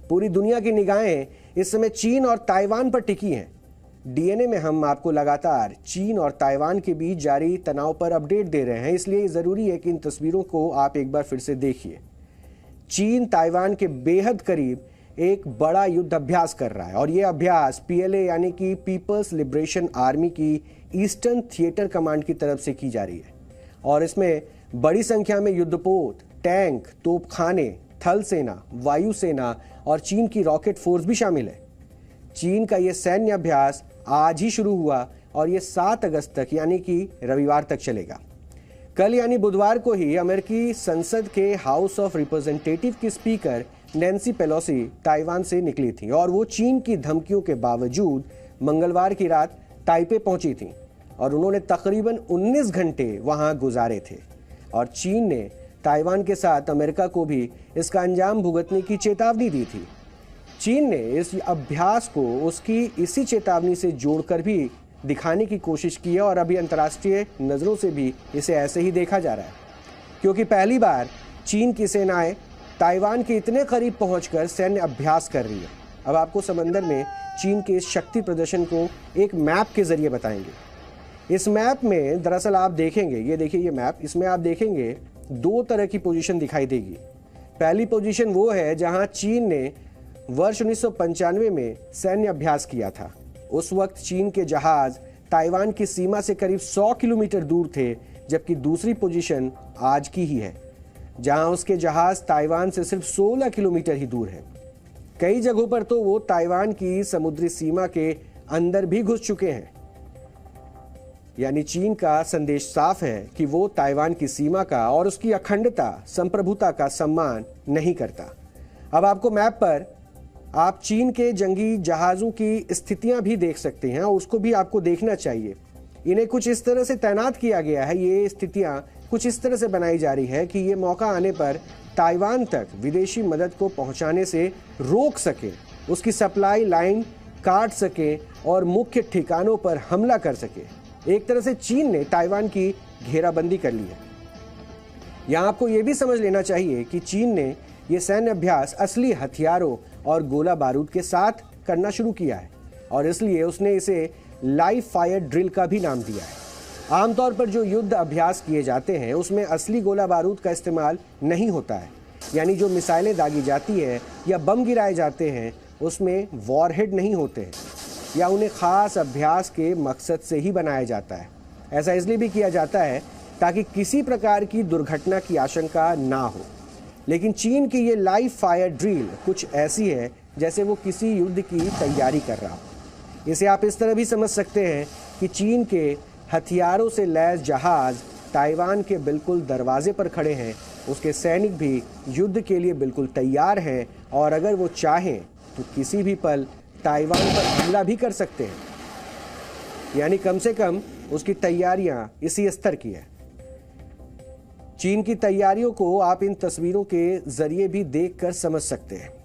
पूरी दुनिया की निगाहें इस समय चीन और ताइवान पर टिकी हैं। डीएनए में हम आपको लगातार चीन और ताइवान के बीच जारी तनाव पर अपडेट दे रहे हैं, इसलिए ज़रूरी है कि इन तस्वीरों को आप एक बार फिर से देखिए। चीन ताइवान के बेहद करीब एक बड़ा युद्ध अभ्यास कर रहा है और ये अभ्यास पीएलए यानी कि पीपल्स लिबरेशन आर्मी की ईस्टर्न थिएटर कमांड की तरफ से की जा रही है और इसमें बड़ी संख्या में युद्धपोत, टैंक, तोपखाने, थल सेना, वायु सेना और चीन की रॉकेट फोर्स भी शामिल है। चीन का यह सैन्य अभ्यास आज ही शुरू हुआ और ये 7 अगस्त तक यानी कि रविवार तक चलेगा। कल यानी बुधवार को ही अमेरिकी संसद के हाउस ऑफ रिप्रेजेंटेटिव की स्पीकर नैन्सी पेलोसी ताइवान से निकली थी और वो चीन की धमकियों के बावजूद मंगलवार की रात ताइपे पहुंची थी और उन्होंने तकरीबन 19 घंटे वहां गुजारे थे और चीन ने ताइवान के साथ अमेरिका को भी इसका अंजाम भुगतने की चेतावनी दी थी। चीन ने इस अभ्यास को उसकी इसी चेतावनी से जोड़कर भी दिखाने की कोशिश की है और अभी अंतर्राष्ट्रीय नज़रों से भी इसे ऐसे ही देखा जा रहा है, क्योंकि पहली बार चीन की सेनाएं ताइवान के इतने करीब पहुंचकर सैन्य अभ्यास कर रही है। अब आपको समंदर में चीन के इस शक्ति प्रदर्शन को एक मैप के जरिए बताएंगे। इस मैप में दरअसल आप देखेंगे, ये देखिए ये मैप, इसमें आप देखेंगे 2 तरह की पोजीशन दिखाई देगी। पहली पोजीशन वो है जहां चीन ने वर्ष 1995 में सैन्य अभ्यास किया था। उस वक्त चीन के जहाज ताइवान की सीमा से करीब 100 किलोमीटर दूर थे, जबकि दूसरी पोजीशन आज की ही है जहां उसके जहाज ताइवान से सिर्फ 16 किलोमीटर ही दूर है। कई जगहों पर तो वो ताइवान की समुद्री सीमा के अंदर भी घुस चुके हैं। यानी चीन का संदेश साफ है कि वो ताइवान की सीमा का और उसकी अखंडता, संप्रभुता का सम्मान नहीं करता। अब आपको मैप पर आप चीन के जंगी जहाज़ों की स्थितियां भी देख सकते हैं और उसको भी आपको देखना चाहिए। इन्हें कुछ इस तरह से तैनात किया गया है, ये स्थितियां कुछ इस तरह से बनाई जा रही है कि ये मौका आने पर ताइवान तक विदेशी मदद को पहुंचाने से रोक सके, उसकी सप्लाई लाइन काट सके और मुख्य ठिकानों पर हमला कर सके। एक तरह से चीन ने ताइवान की घेराबंदी कर ली है। यहाँ आपको ये भी समझ लेना चाहिए कि चीन ने ये सैन्य अभ्यास असली हथियारों और गोला बारूद के साथ करना शुरू किया है और इसलिए उसने इसे लाइव फायर ड्रिल का भी नाम दिया है। आमतौर पर जो युद्ध अभ्यास किए जाते हैं उसमें असली गोला बारूद का इस्तेमाल नहीं होता है, यानी जो मिसाइलें दागी जाती हैं या बम गिराए जाते हैं उसमें वॉरहेड नहीं होते हैं या उन्हें ख़ास अभ्यास के मकसद से ही बनाया जाता है। ऐसा इसलिए भी किया जाता है ताकि किसी प्रकार की दुर्घटना की आशंका ना हो। लेकिन चीन की ये लाइव फायर ड्रिल कुछ ऐसी है जैसे वो किसी युद्ध की तैयारी कर रहा हो। इसे आप इस तरह भी समझ सकते हैं कि चीन के हथियारों से लैस जहाज़ ताइवान के बिल्कुल दरवाजे पर खड़े हैं, उसके सैनिक भी युद्ध के लिए बिल्कुल तैयार हैं और अगर वो चाहें तो किसी भी पल ताइवान पर हमला भी कर सकते हैं। यानी कम से कम उसकी तैयारियां इसी स्तर की है। चीन की तैयारियों को आप इन तस्वीरों के जरिए भी देखकर समझ सकते हैं।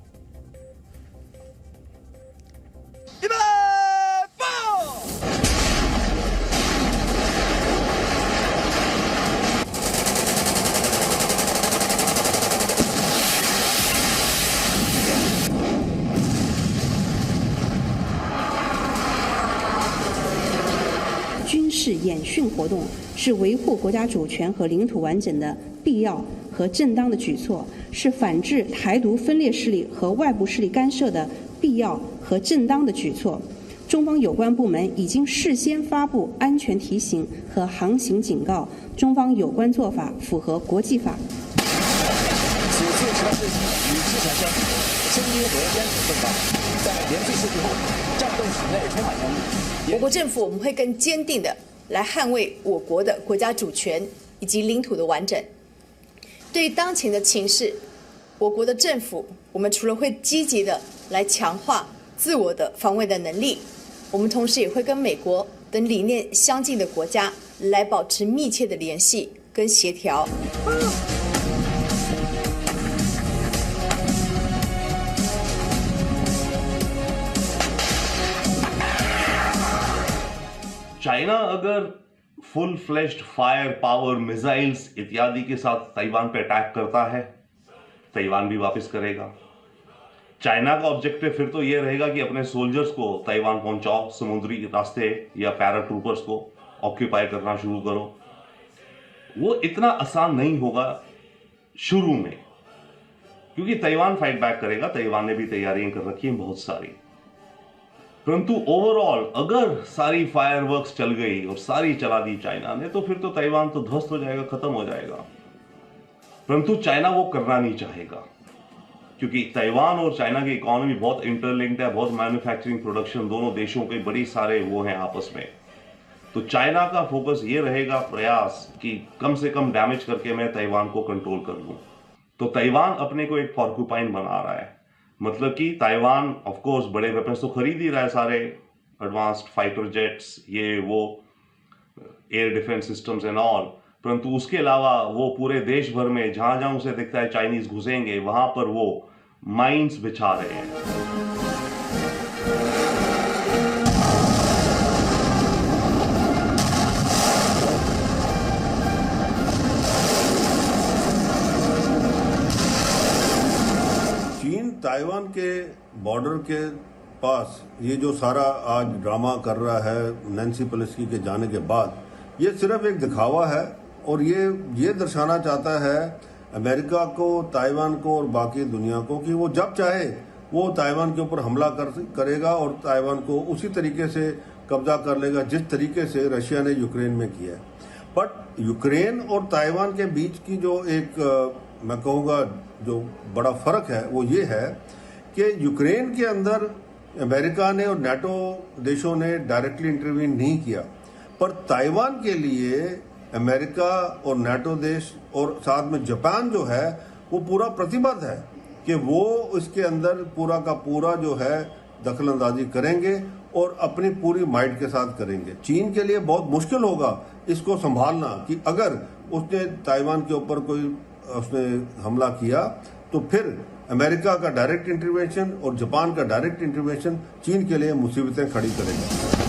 演训活动是维护国家主权和领土完整的必要和正当的举措，是反制台独分裂势力和外部势力干涉的必要和正当的举措。中方有关部门已经事先发布安全提醒和航行警告，中方有关做法符合国际法。此次实弹射击与之前相比，声音和烟土更大，在连续射击后，战斗室内充满烟雾。我国政府我们会更坚定的来捍卫我国的国家主权以及领土的完整。对于当前的情势，我国的政府我们除了会积极的来强化自我的防卫的能力，我们同时也会跟美国等理念相近的国家来保持密切的联系跟协调。चाइना अगर full fleshed fire power missiles इत्यादि के साथ ताइवान पे अटैक करता है, ताइवान भी वापस करेगा। चाइना का ऑब्जेक्टिव फिर तो ये रहेगा कि अपने सोल्जर्स को ताइवान पहुंचाओ, समुद्री रास्ते या पैराट्रूपर्स को ऑक्यूपाई करना शुरू करो। वो इतना आसान नहीं होगा शुरू में, क्योंकि ताइवान फाइट बैक करेगा। ताइवान ने भी तैयारियां कर रखी हैं बहुत सारी। परंतु ओवरऑल अगर सारी फायरवर्क्स चल गई और सारी चला दी चाइना ने, तो फिर तो ताइवान तो ध्वस्त हो जाएगा, खत्म हो जाएगा। परंतु चाइना वो करना नहीं चाहेगा, क्योंकि ताइवान और चाइना की इकोनॉमी बहुत इंटरलिंक्ड है, बहुत मैन्युफैक्चरिंग प्रोडक्शन दोनों देशों के बड़ी सारे वो हैं आपस में। तो चाइना का फोकस ये रहेगा, प्रयास, कि कम से कम डैमेज करके मैं ताइवान को कंट्रोल कर लूं। तो ताइवान अपने को एक पॉर्क्यूपाइन बना रहा है, मतलब कि ताइवान ऑफ कोर्स बड़े वेपन्स तो खरीद ही रहा है, सारे एडवांस्ड फाइटर जेट्स, ये वो air defence systems and all. परंतु उसके अलावा वो पूरे देश भर में जहां जहां उसे दिखता है चाइनीज घुसेंगे, वहां पर वो माइंस बिछा रहे हैं। चीन ताइवान के बॉर्डर के पास ये जो सारा आज ड्रामा कर रहा है नैन्सी पेलोसी के जाने के बाद, ये सिर्फ एक दिखावा है और ये दर्शाना चाहता है अमेरिका को, ताइवान को और बाकी दुनिया को कि वो जब चाहे वो ताइवान के ऊपर हमला करेगा और ताइवान को उसी तरीके से कब्जा कर लेगा जिस तरीके से रशिया ने यूक्रेन में किया है। बट यूक्रेन और ताइवान के बीच की जो एक मैं कहूँगा जो बड़ा फर्क है वो ये है कि यूक्रेन के अंदर अमेरिका ने और नाटो देशों ने डायरेक्टली इंटरवीन नहीं किया, पर ताइवान के लिए अमेरिका और नाटो देश और साथ में जापान जो है वो पूरा प्रतिबद्ध है कि वो इसके अंदर पूरा का पूरा जो है दखल अंदाजी करेंगे और अपनी पूरी माइट के साथ करेंगे। चीन के लिए बहुत मुश्किल होगा इसको संभालना कि अगर उसने ताइवान के ऊपर कोई उसने हमला किया तो फिर अमेरिका का डायरेक्ट इंटरवेंशन और जापान का डायरेक्ट इंटरवेंशन चीन के लिए मुसीबतें खड़ी करेगा।